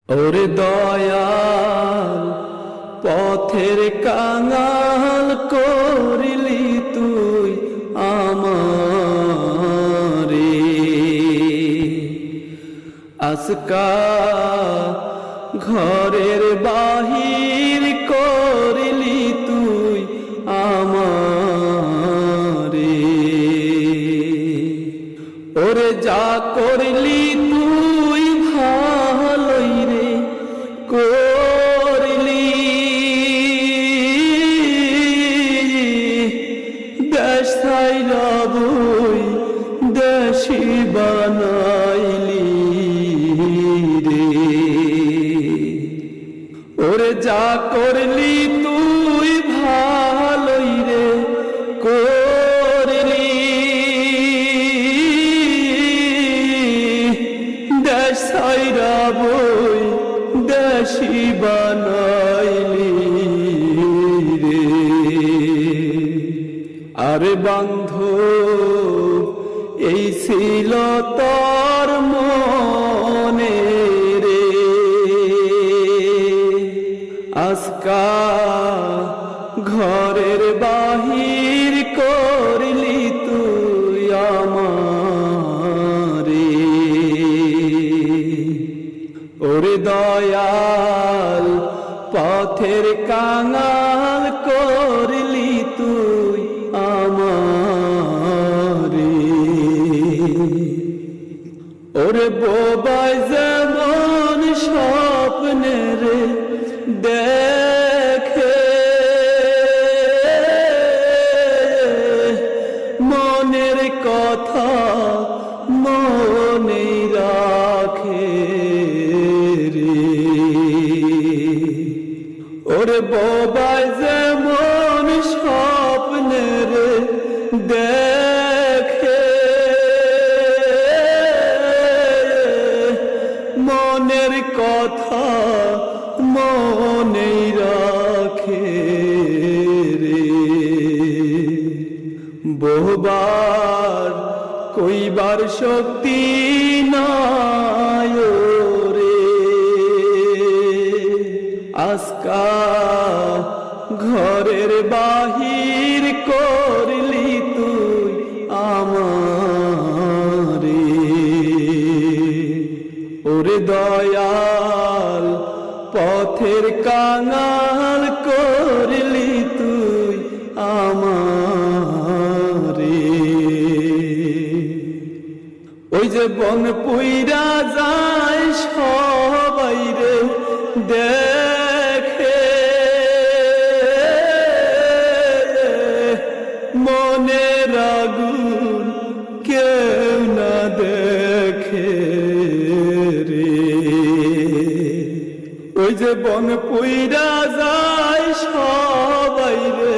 ওরে দয়াল পথের কাঙাল করলি তুই আমারে, আজকা ঘরের বাহির করলি তুই আমারে। ওরে যা করলি তুই ভালোই রে করলি, দেশ ছাইরা বই দেশি বানাইলি রে। ওরে যা করলি তুই ভালোই রে করলি, দেশ ছাইরা বই দেশি বানাইলি রে। আরে বান্ধব এই ছিল তোর মনে রে, আজকা ঘরের বাহির করলি তুই আমারে। ওরে দয়াল পথের কাঙাল করলি তুই আমারে। ওরে বোবাই যেমন স্বপ্নের দেখে, মনের কথা মনে রাখে রে। ওরে বোবাই যেমন স্বপ্নের দেখে, মনের কথা মনে রাখে রে। বহুবার কইবার শক্তি নাই রে, আজকা ঘরের বাহির করলি তুই আমারে। ওরে দয়াল পথের কাঙাল করলি তুই আমারে। ওই যে বন পুইরা যায় সবাই রে দেখে, মনের আগুন কেউ না দেখে রে। ওই যে বন পুইরা যায় সবাই রে